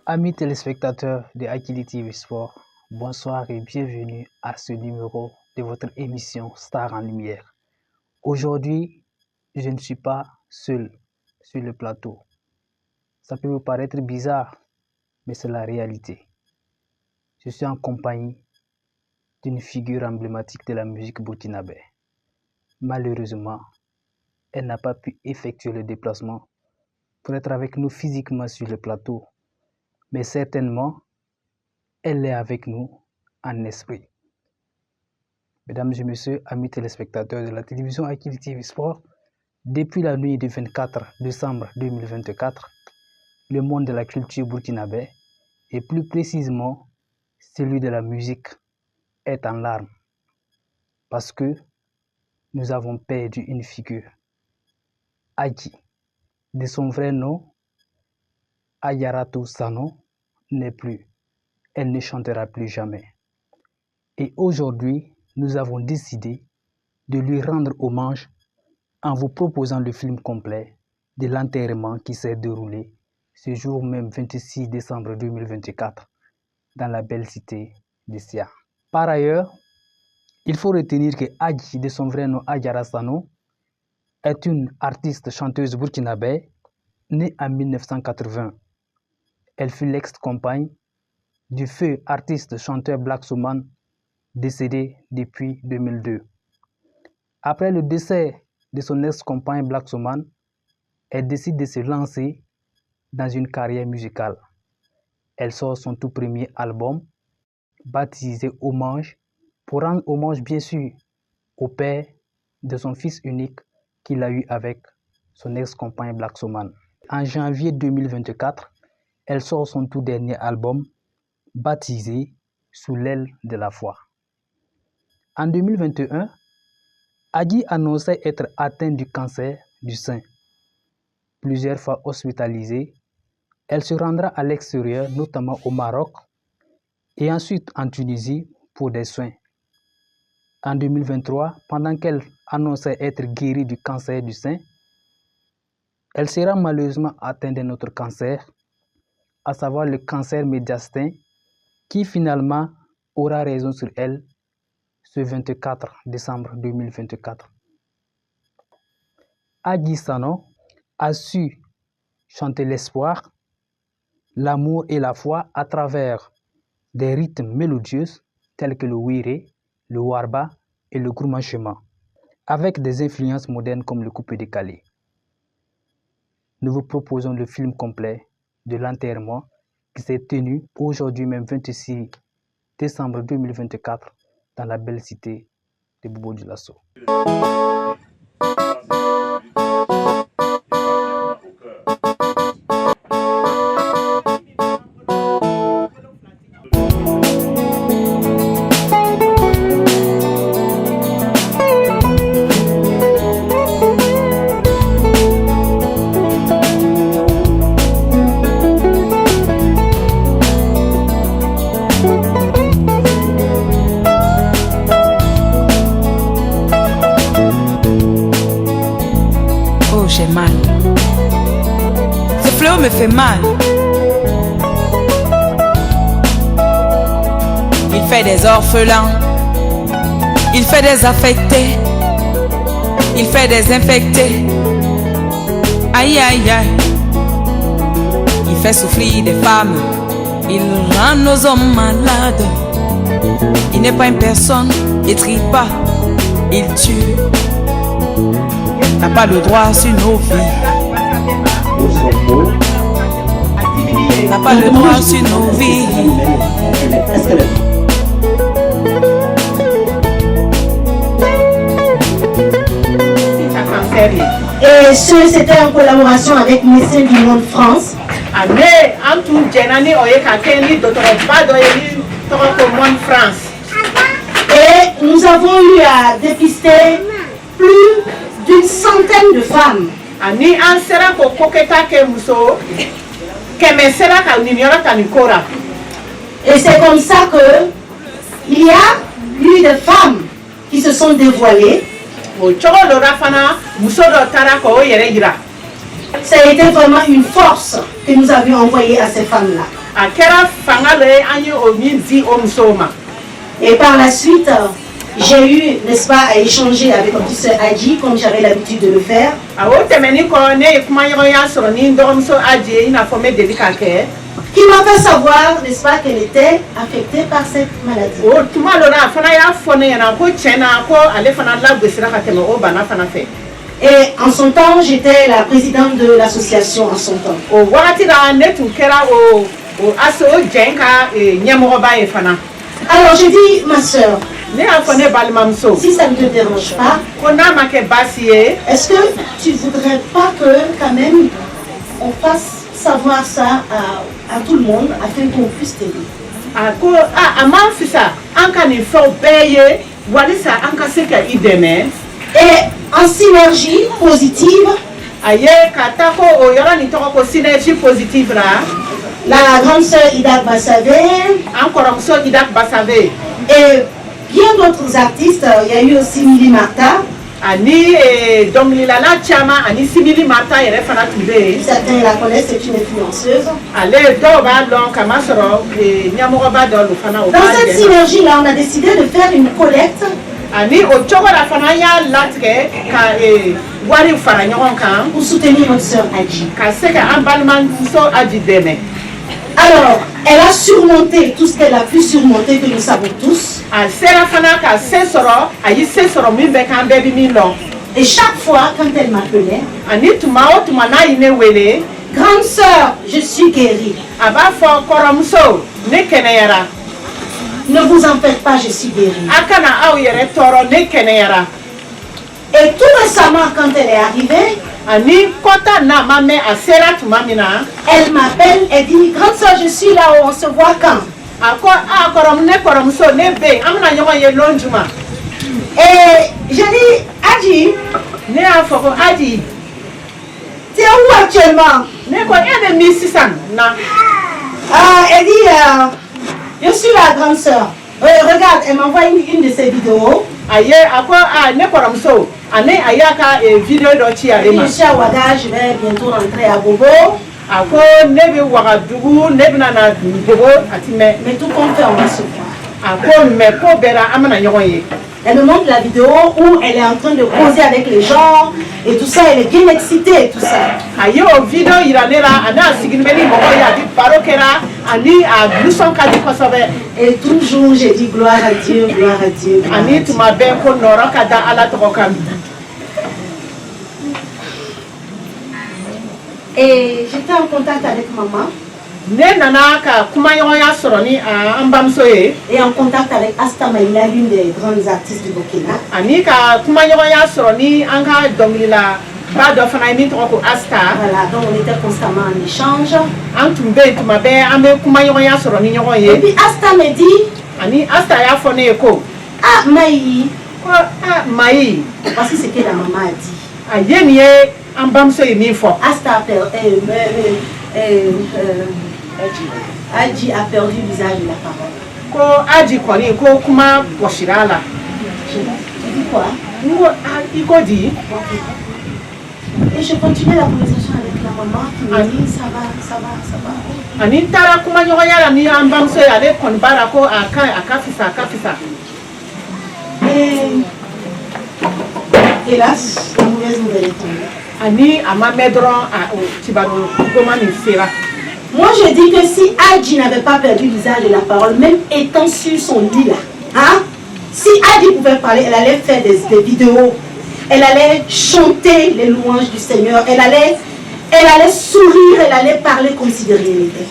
Amis téléspectateurs de Akili TV Sport, bonsoir et bienvenue à ce numéro de votre émission Star en Lumière. Aujourd'hui, je ne suis pas seul sur le plateau. Ça peut vous paraître bizarre, mais c'est la réalité. Je suis en compagnie d'une figure emblématique de la musique burkinabé. Malheureusement, elle n'a pas pu effectuer le déplacement pour être avec nous physiquement sur le plateau. Mais certainement, elle est avec nous en esprit. Mesdames et messieurs, amis téléspectateurs de la télévision Akili TV Sport, depuis la nuit du 24 décembre 2024, le monde de la culture burkinabé, et plus précisément celui de la musique, est en larmes. Parce que nous avons perdu une figure. Adji, de son vrai nom, Ayaratou Sano, n'est plus. Elle ne chantera plus jamais. Et aujourd'hui, nous avons décidé de lui rendre hommage en vous proposant le film complet de l'enterrement qui s'est déroulé ce jour même 26 décembre 2024 dans la belle cité de Sia. Par ailleurs, il faut retenir que Adji, de son vrai nom Ayara Sano, est une artiste chanteuse burkinabé née en 1980. Elle fut l'ex-compagne du feu artiste chanteur Black Souman, décédé depuis 2002. Après le décès de son ex-compagne Black Souman, elle décide de se lancer dans une carrière musicale. Elle sort son tout premier album, baptisé Hommage, pour rendre hommage bien sûr au père de son fils unique qu'il a eu avec son ex-compagne Black Souman. En janvier 2024, elle sort son tout dernier album, baptisé Sous l'aile de la foi. En 2021, Adji annonçait être atteinte du cancer du sein. Plusieurs fois hospitalisée, elle se rendra à l'extérieur, notamment au Maroc, et ensuite en Tunisie pour des soins. En 2023, pendant qu'elle annonçait être guérie du cancer du sein, elle sera malheureusement atteinte d'un autre cancer, à savoir le cancer médiastin, qui finalement aura raison sur elle ce 24 décembre 2024. Adji Sano a su chanter l'espoir, l'amour et la foi à travers des rythmes mélodieux tels que le wéré, le warba et le gourmand-chemin, avec des influences modernes comme le coupé décalé. Nous vous proposons le film complet de l'enterrement qui s'est tenu aujourd'hui même 26 décembre 2024 dans la belle cité de Bobo Dioulasso. J'ai mal. Ce fléau me fait mal. Il fait des orphelins. Il fait des affectés. Il fait des infectés. Aïe aïe aïe. Il fait souffrir des femmes. Il rend nos hommes malades. Il n'est pas une personne. Il trie pas. Il tue. N'a pas le droit sur nos vies. N'a pas le droit sur nos vies. Et c'était en collaboration avec Médecins du Monde France. Et nous avons eu à dépister plus d'une centaine de femmes. Et c'est comme ça que il y a eu des femmes qui se sont dévoilées. Ça a été vraiment une force que nous avions envoyée à ces femmes-là. Et par la suite, j'ai eu, n'est-ce pas, à échanger avec notre sœur Adji, comme j'avais l'habitude de le faire. Qui m'a fait savoir, n'est-ce pas, qu'elle était affectée par cette maladie. Et en son temps, j'étais la présidente de l'association en son temps. Alors j'ai dit, ma soeur, si ça ne te dérange pas, est-ce que tu ne voudrais pas que quand même on fasse savoir ça à tout le monde afin qu'on puisse t'aider? Et en synergie positive, la grande sœur Idak Bassavé et bien d'autres artistes, il y a eu aussi Mili Marta. Certains la connaissent, c'est une influenceuse. Dans cette synergie-là, on a décidé de faire une collecte pour soutenir notre sœur Adji. Alors, elle a surmonté tout ce qu'elle a pu surmonter, que nous savons tous. Et chaque fois, quand elle m'appelait, grande sœur, je suis guérie. Ne vous en faites pas, je suis guérie. Et tout récemment, quand elle est arrivée, elle m'appelle, elle dit, grande soeur, je suis là, on se voit quand? Et je dis, Adji, tu es où actuellement? Elle dit, je suis la grande soeur. Regarde, elle m'envoie une de ses vidéos. Je suis à Ouaga, je vais bientôt rentrer à Bobo. Mais tout compte fait, on va se voir. Elle me montre la vidéo où elle est en train de causer avec les gens et tout ça, elle est bien excitée et tout ça. Et toujours j'ai dit gloire à Dieu, gloire à Dieu. Gloire à Dieu. Et j'étais en contact avec maman. Et en contact avec Asta Maïla, l'une des grandes artistes du Burkina. Voilà, donc on était constamment en échange. Et puis Asta me dit, ah Maï, voici ce que la maman a dit. Asta Adji a perdu l'usage de la parole. J'ai dit quoi? Et je continuais la conversation avec la maman qui me dit ça va. Et hélas, la mauvaise nouvelle est tombée. Moi je dis que si Adji n'avait pas perdu l'usage de la parole, même étant sur son lit là, si Adji pouvait parler, elle allait faire des vidéos, elle allait chanter les louanges du Seigneur, elle allait sourire, elle allait parler comme si de rien n'était.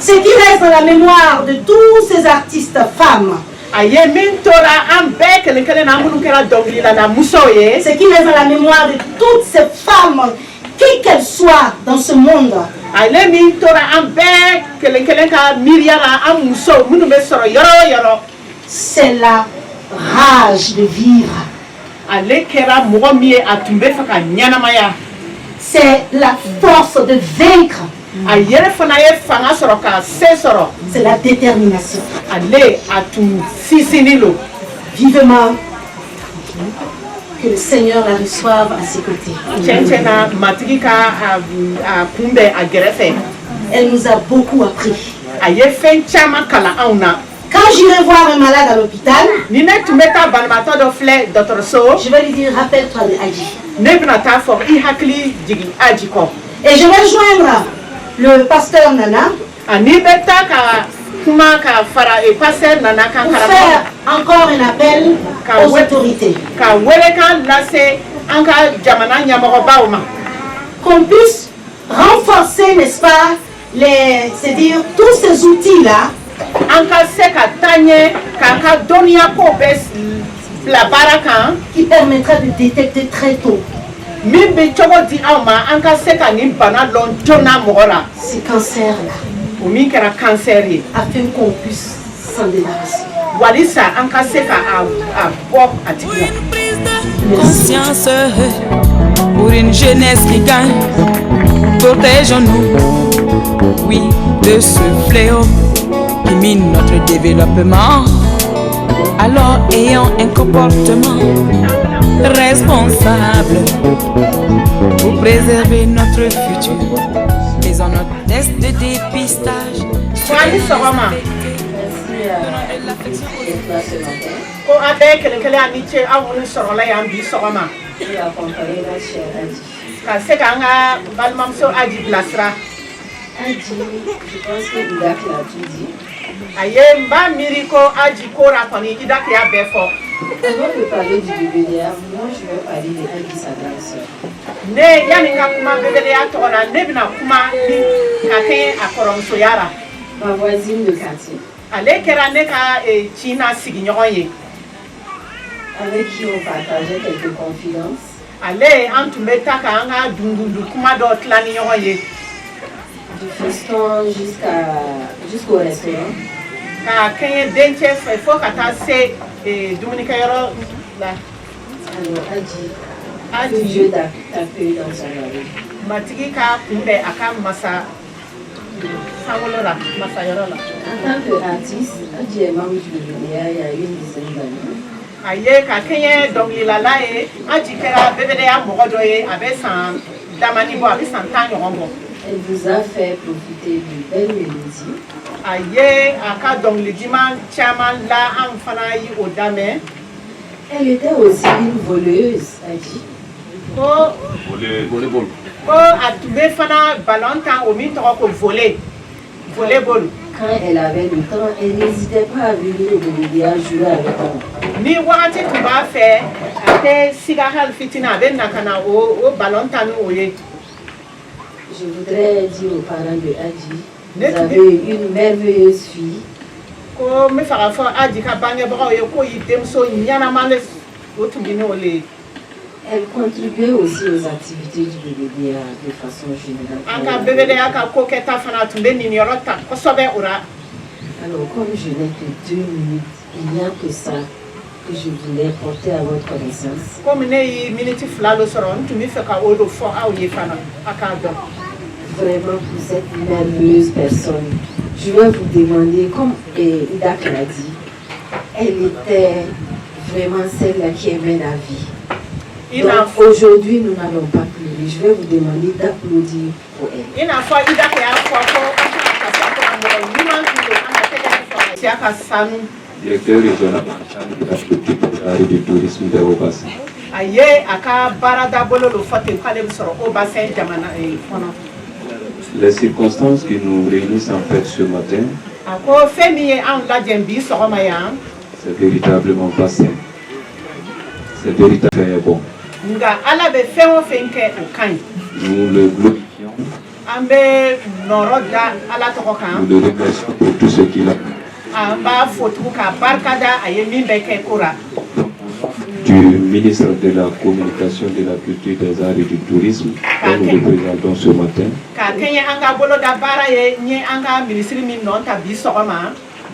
Ce qui reste dans la mémoire de tous ces artistes femmes, ce qui reste dans la mémoire de toutes ces femmes, qui qu'elles soient dans ce monde, c'est la rage de vivre. C'est la force de vaincre. C'est la détermination. Vivement que le Seigneur la reçoive à ses côtés. Elle nous a beaucoup appris. Quand j'irai voir un malade à l'hôpital, je vais lui dire, rappelle-toi de Adi. Et je vais joindre le pasteur Nana pour faire encore un appel aux autorités. Qu'on puisse renforcer, n'est-ce pas, c'est-à-dire tous ces outils-là qui permettraient de détecter très tôt ces cancers-là, afin qu'on puisse s'en débarrasser. Conscience pour une jeunesse qui gagne. Protégeons-nous, oui, de ce fléau qui mine notre développement. Alors ayons un comportement responsable pour préserver notre futur. Faisons notre test de dépistage. Je pense que Idak l'a tout dit. Avant de parler du BBDA, moi je vais parler de Adi Sagrada. Ma voisine de quartier. Avec qui on partageait quelques confidences. Du feston jusqu'au restaurant. Alors Adi, que Dieu t'accueille dans son mari. En tant qu'artiste, Adi est membre du BBDA il y a une dizaine d'années. Elle vous a fait profiter d'une belle mélodie. Elle était aussi une voleuse, Adi. Quand elle avait le temps, elle n'hésitait pas à venir au BBDA jouer avec moi. Je voudrais dire aux parents de Adi, vous avez une merveilleuse fille. Elle contribuait aussi aux activités du BBDA de façon générale. Alors, comme je n'ai que 2 minutes, il n'y a que ça que je voulais porter à votre connaissance. Vraiment, vous êtes une merveilleuse personne. Je vais vous demander, comme Idak l'a dit, elle était vraiment celle-là qui aimait la vie. Donc aujourd'hui, nous n'allons pas pleurer. Je vais vous demander d'applaudir pour elle. Directeur régional de la culture et du tourisme de Obassin. Les circonstances qui nous réunissent en fait ce matin, c'est véritablement pas simple. C'est véritablement bon. Nous le glorifions. Nous le remercions pour tout ce qu'il a. Du ministre de la Communication, de la Culture, des Arts et du Tourisme, dont nous le présentons ce matin.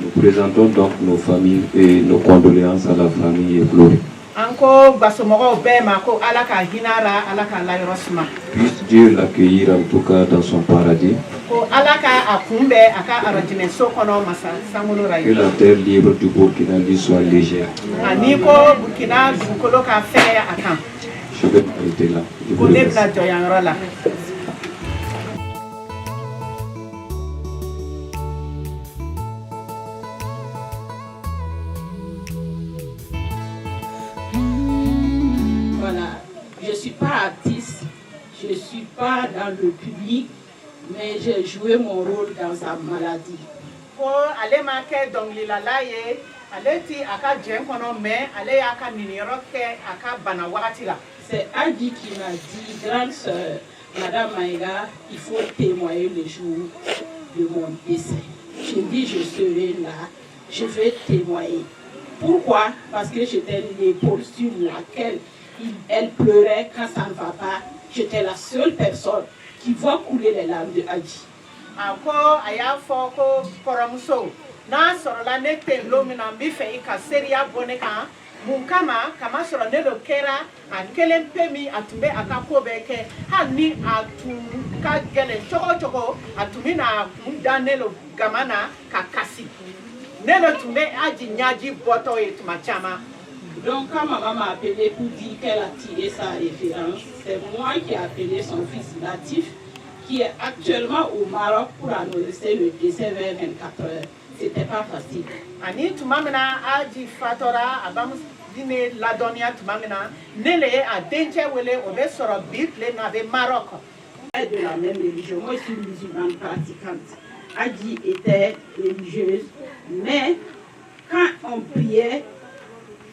Nous présentons donc nos familles et nos condoléances à la famille éplorée. Puisse Dieu l'accueillir en tout cas dans son paradis. Que la terre libre du Burkina lui soit légère. Je vais m'arrêter là. Je vous remercie. Voilà, je ne suis pas artiste, je ne suis pas dans le public, mais j'ai joué mon rôle dans sa maladie. C'est Adi qui m'a dit, grande sœur, Madame Maïga, il faut témoigner le jour de mon décès. J'ai dit, je serai là, je vais témoigner. Pourquoi? Parce que j'étais l'épaule sur laquelle elle pleurait quand ça ne va pas. J'étais la seule personne qui voit couler les larmes de Adi. Munkama kama soro ne lo kera a kelen pemi atumbe akako beke hani atuka gele choko atumi na mudane lo gamana kakasi ne lo tumbe aji nyaji boto et machama. Donc quand maman m'a appelé pour dire qu'elle a tiré sa référence, c'est moi qui ai appelé son fils Latif qui est actuellement au Maroc pour annoncer le décès vers 24 heures. C'était pas facile. Ani tumamena aji fatora abam dine ladonia tumamena nele a denche wele obe soro bit le nave Maroc. De la même religion, moi je suis musulmane pratiquante. Adi était religieuse, mais quand on priait,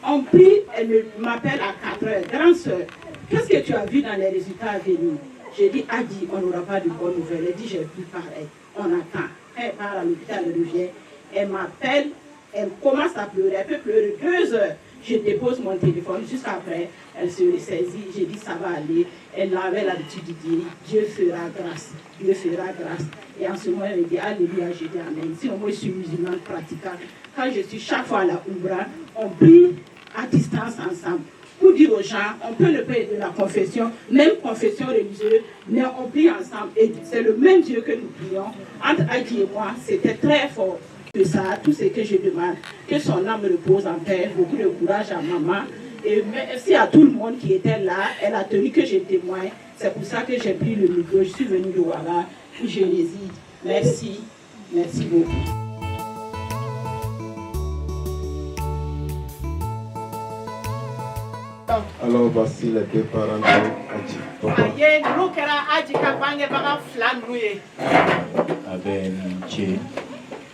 on prie, elle m'appelle à 4 heures. Grande sœur, qu'est-ce que tu as vu dans les résultats à venir? J'ai dit, Adi, on n'aura pas de bonnes nouvelles. Elle dit, j'ai vu pareil. On attend. Elle part à l'hôpital, elle revient. Elle m'appelle, elle commence à pleurer. Elle peut pleurer 2 heures. Je dépose mon téléphone. Jusqu'après, elle se ressaisit. J'ai dit, ça va aller. Elle avait l'habitude de dire, Dieu fera grâce. Dieu fera grâce. Et en ce moment, elle me dit, Alléluia, je dis Amen. Sinon, moi, je suis musulmane pratiquante. Quand je suis chaque fois à la Oubra, on prie à distance ensemble. Pour dire aux gens, on peut ne pas être de la confession, même confession religieuse, mais on prie ensemble. Et c'est le même Dieu que nous prions. Entre Adi et moi, c'était très fort. Que ça, tout ce que je demande, que son âme repose en paix, beaucoup de courage à maman. Et merci à tout le monde qui était là. Elle a tenu que je témoigne. C'est pour ça que j'ai pris le micro. Je suis venue de Ouala, où je réside. Merci. Merci beaucoup. Alors voici les deux parents de Adi. Papa.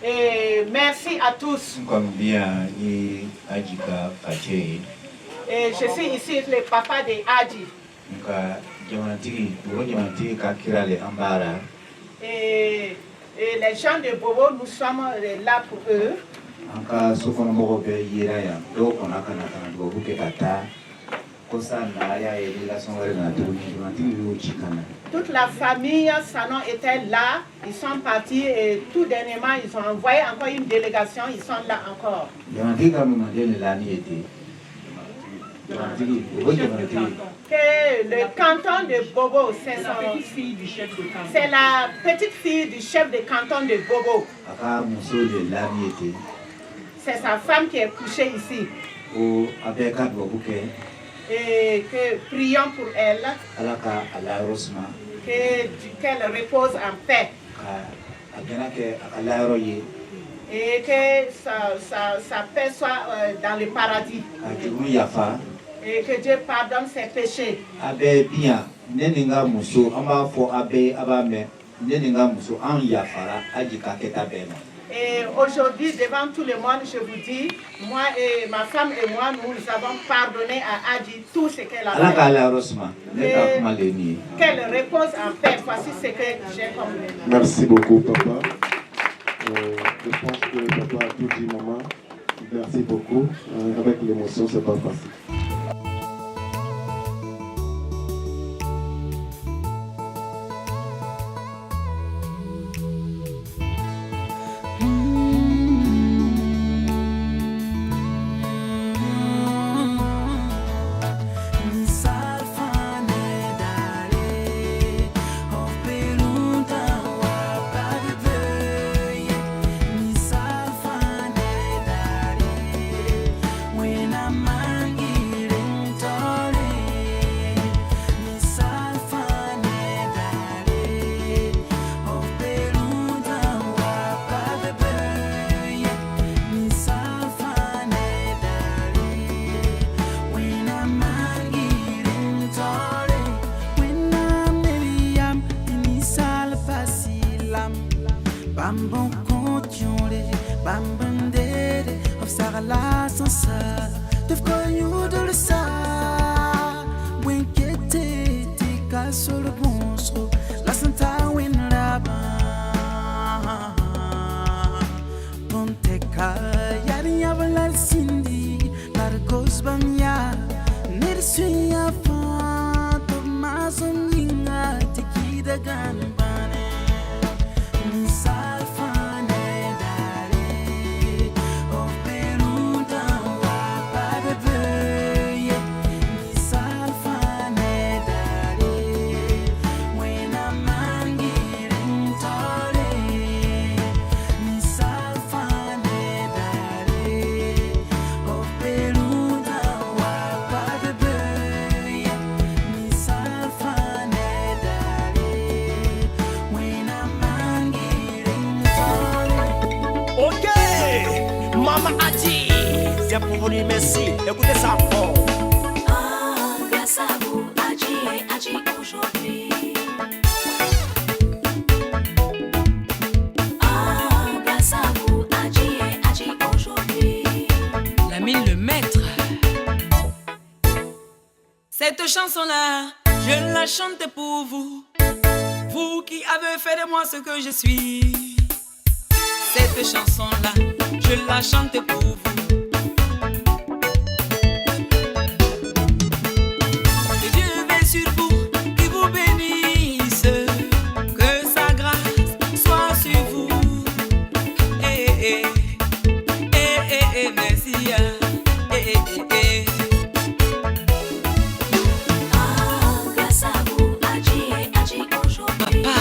Et merci à tous. Et je suis ici le papa de Adi. Et les gens de Bobo, nous sommes là pour eux. Toute la famille Sanon était là, ils sont partis et tout dernièrement ils ont envoyé encore une délégation, ils sont là encore. Que le canton de Bobo, c'est la petite fille du chef de canton de Bobo. C'est sa femme qui est couchée ici. Et que prions pour elle, qu'elle repose en paix. Et que sa paix soit dans le paradis. Et que Dieu pardonne ses péchés. Et aujourd'hui, devant tout le monde, je vous dis, moi et ma femme et moi, nous avons pardonné à Adi tout ce qu'elle a fait. Qu'elle repose en paix. Voici ce que j'ai comme. Merci beaucoup, papa. Je pense que papa a tout dit, maman. Merci beaucoup. Avec l'émotion, c'est pas facile. sansa def ko ñu dul sa winkete ti ka solo bonso la santa win raba ponte ka yari yabalar sindi lar gosbam ya nersuya fa to mazum ninga tiki da ganbane misal fane dare of peruda wa padebe misal fane dare when I'm angry tore misal fane dare of peruda wa padebe misal fane dare when I'm angry tore. Ok, Maman Adi, c'est pour vous dire merci. Écoutez ça fort. Grâce à vous, Adji et Adji aujourd'hui. Grâce à vous, Adji et Adji aujourd'hui. Lamine le maître. Cette chanson-là, je la chante pour vous. Vous qui avez fait de moi ce que je suis. Cette chanson-là, je la chante pour vous. Que Dieu veille sur vous, qu'il vous bénisse. Que sa grâce soit sur vous. Eh, merci. Grâce à vous, Adji et Adji aujourd'hui. Papa,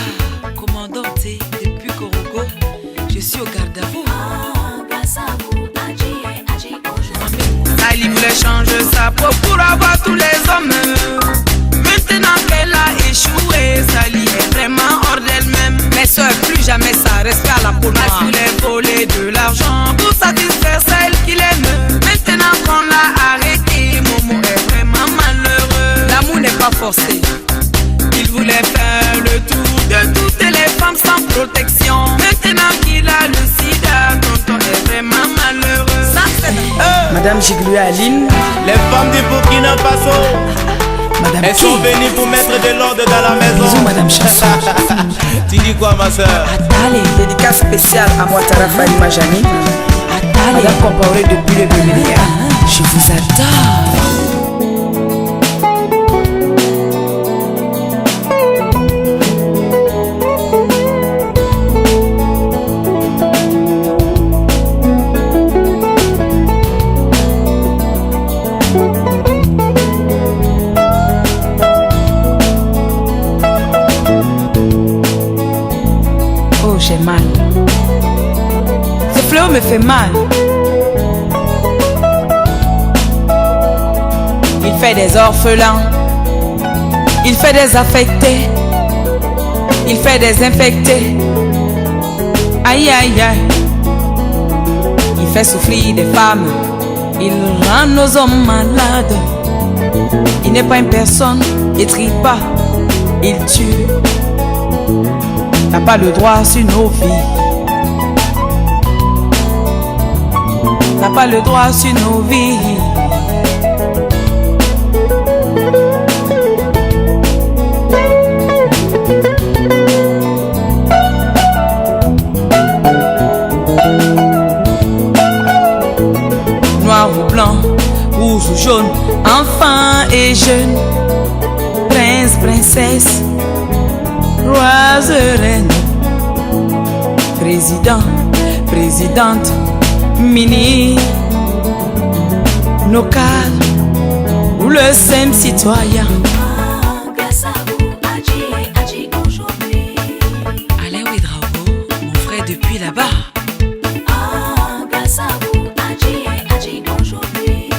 commandanté depuis Korogo, je suis au garde à vous. Grâce à vous, Adji et Adji aujourd'hui. Ali voulait changer sa peau pour avoir tous les hommes. Maintenant qu'elle a échoué, Sali est vraiment hors d'elle-même. Mais soeur, plus jamais ça reste à la peau noire. Elle voulait voler de l'argent pour satisfaire celle qu'il aime. Maintenant qu'on l'a arrêté, Momo est vraiment malheureux. L'amour n'est pas forcé. Il voulait faire le tour de toutes les femmes sans protection. Maintenant qu'il a le sida, tonton est vraiment malheureux. Ça c'est Madame Jiglou Aline. Les femmes du Burkina Faso, Madame elles sont venues pour mettre de l'ordre dans la maison. Bisous Madame Chasson. Tu dis quoi ma soeur? Allez, dédicace spéciale à Ouattara Fali Majani. Madame Compaoré depuis le Bémélia. Je vous adore. Oh, j'ai mal. Ce fléau me fait mal. Il fait des orphelins. Il fait des affectés. Il fait des infectés. Aïe, aïe, aïe. Il fait souffrir des femmes. Il rend nos hommes malades. Il n'est pas une personne. Il trie pas. Il tue. N'a pas le droit sur nos vies. N'a pas le droit sur nos vies. Noir ou blanc, rouge ou jaune, enfant et jeune, prince, princesse, roi, reine, président, présidente, ministre, local ou le simple citoyen. Grâce à vous, Adji et Adji aujourd'hui. Alain Ouedraogo, mon frère depuis là-bas. Grâce à vous, Adji et Adji aujourd'hui.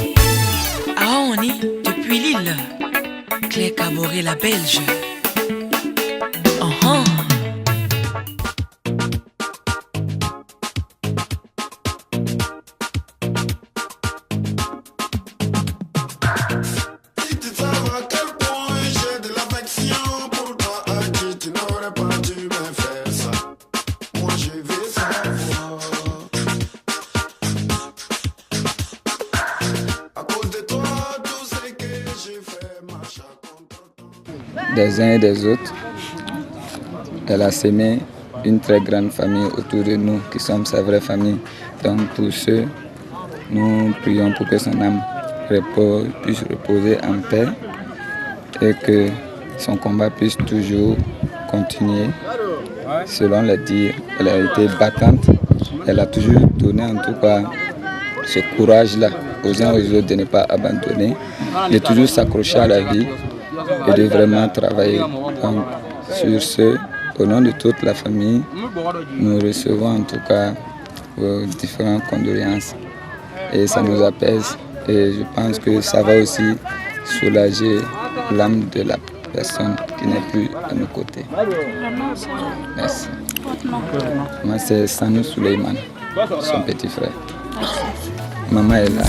Aoni depuis Lille. Claire Caboret la Belge. des uns et des autres. Elle a sémé une très grande famille autour de nous, qui sommes sa vraie famille. Donc pour ceux, nous prions pour que son âme puisse reposer en paix et que son combat puisse toujours continuer. Selon les dires, elle a été battante. Elle a toujours donné en tout cas ce courage-là aux uns et aux autres de ne pas abandonner, de toujours s'accrocher à la vie et de vraiment travailler. Donc, sur ce, au nom de toute la famille, nous recevons en tout cas vos différentes condoléances et ça nous apaise et je pense que ça va aussi soulager l'âme de la personne qui n'est plus à nos côtés. Merci. Moi c'est Sanou Suleiman, son petit frère. Maman est là.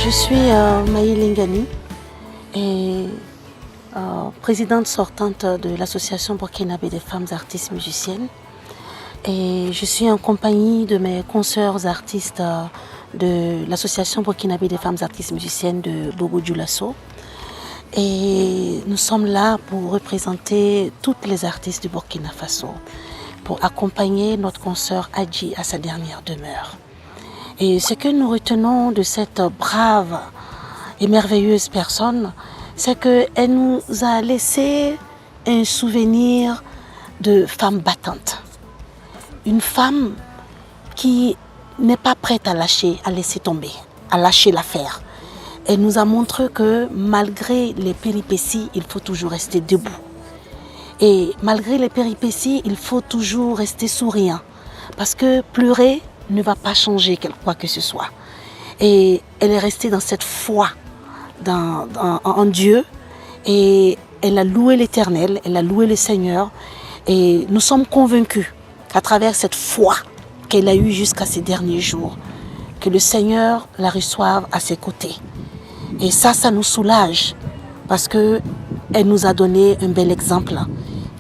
Je suis Maï Lingani et présidente sortante de l'association burkinabé des femmes artistes musiciennes. Et je suis en compagnie de mes consoeurs artistes de l'association burkinabé des femmes artistes musiciennes de Bobo-Dioulasso. Et nous sommes là pour représenter toutes les artistes du Burkina Faso, pour accompagner notre consoeur Adji à sa dernière demeure. Et ce que nous retenons de cette brave et merveilleuse personne, c'est qu'elle nous a laissé un souvenir de femme battante. Une femme qui n'est pas prête à lâcher, à laisser tomber, à lâcher l'affaire. Elle nous a montré que malgré les péripéties, il faut toujours rester debout. Et malgré les péripéties, il faut toujours rester souriant. Parce que pleurer ne va pas changer quoi que ce soit. Et elle est restée dans cette foi en Dieu. Et elle a loué l'Éternel, elle a loué le Seigneur. Et nous sommes convaincus qu'à travers cette foi qu'elle a eue jusqu'à ces derniers jours, que le Seigneur la reçoive à ses côtés. Et ça nous soulage parce qu'elle nous a donné un bel exemple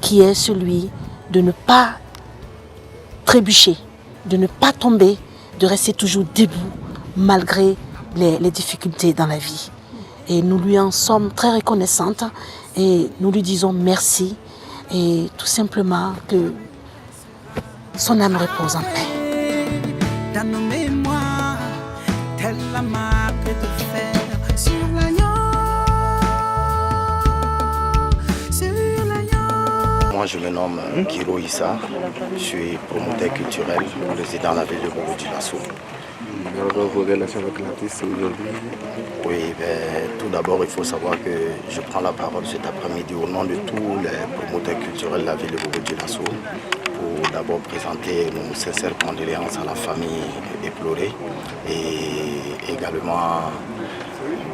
qui est celui de ne pas trébucher, de ne pas tomber, de rester toujours debout malgré les difficultés dans la vie. Et nous lui en sommes très reconnaissantes et nous lui disons merci et tout simplement que son âme repose en paix. Dans nos mémoires, telle la marque de fer sur l'agneau. Moi je me nomme Kiro Issa, je suis promoteur culturel, résident de la ville de Bobo-Dioulasso. Alors vos relations avec l'artiste aujourd'hui? Oui, tout d'abord il faut savoir que je prends la parole cet après-midi au nom de tous les promoteurs culturels de la ville de Bobo-Dioulasso pour d'abord présenter nos sincères condoléances à la famille éplorée et également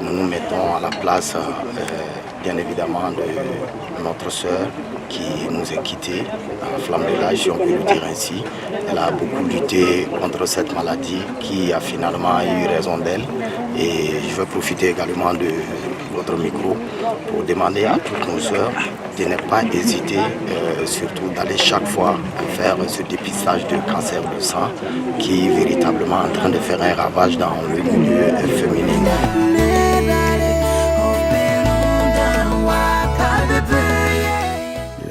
nous nous mettons à la place bien évidemment de notre sœur qui nous a quittés à la flamme de l'âge, si on peut le dire ainsi. Elle a beaucoup lutté contre cette maladie qui a finalement eu raison d'elle. Et je vais profiter également de votre micro pour demander à toutes nos sœurs de ne pas hésiter, surtout d'aller chaque fois faire ce dépistage de cancer du sang qui est véritablement en train de faire un ravage dans le milieu féminin.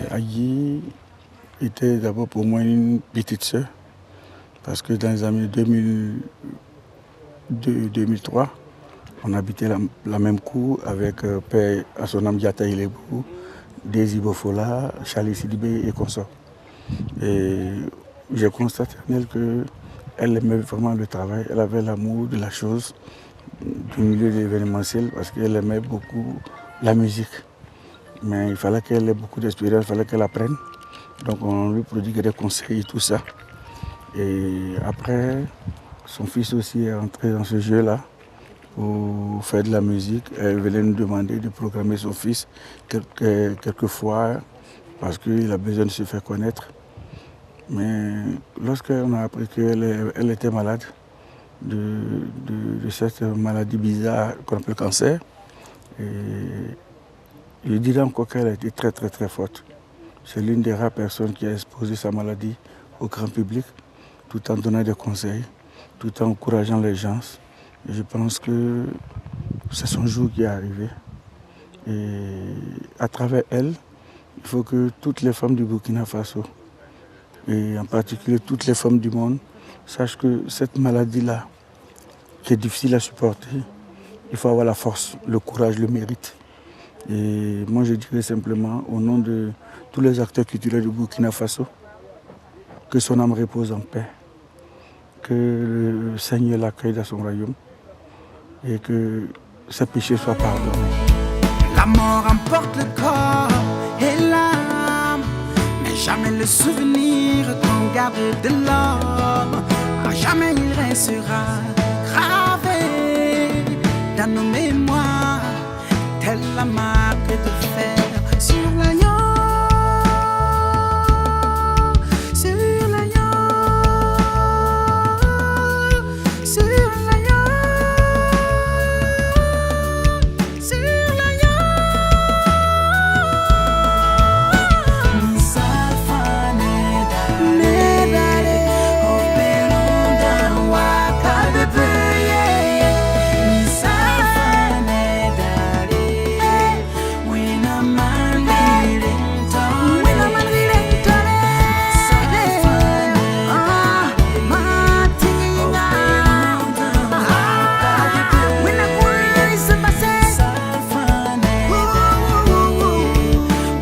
Adji était d'abord pour moi une petite sœur, parce que dans les années 2002-2003, on habitait la même cour avec Père Assonam Diatta Ilebou, Désir Bofola, Charlie Sidibé et consorts. Et j'ai constaté en elle qu'elle aimait vraiment le travail, elle avait l'amour de la chose, du milieu de l'événementiel, parce qu'elle aimait beaucoup la musique. Mais il fallait qu'elle ait beaucoup d'expérience, il fallait qu'elle apprenne. Donc on lui prodiguait des conseils et tout ça. Et après, son fils aussi est entré dans ce jeu-là pour faire de la musique. Elle venait nous demander de programmer son fils quelquefois parce qu'il a besoin de se faire connaître. Mais lorsqu'on a appris qu'elle était malade de cette maladie bizarre qu'on appelle cancer, je dirais encore qu'elle a été très très très forte. C'est l'une des rares personnes qui a exposé sa maladie au grand public. tout en donnant des conseils, tout en encourageant les gens. Et je pense que c'est son jour qui est arrivé. Et à travers elle, il faut que toutes les femmes du Burkina Faso, et en particulier toutes les femmes du monde, sachent que cette maladie-là, qui est difficile à supporter, il faut avoir la force, le courage, le mérite. Et moi je dirais simplement, au nom de tous les acteurs culturels du Burkina Faso, que son âme repose en paix, que le Seigneur l'accueille dans son royaume et que ses péchés soient pardonnés. La mort emporte le corps et l'âme, mais jamais le souvenir qu'on garde de l'homme. À jamais il restera gravé dans nos mémoires, telle la marque de fer.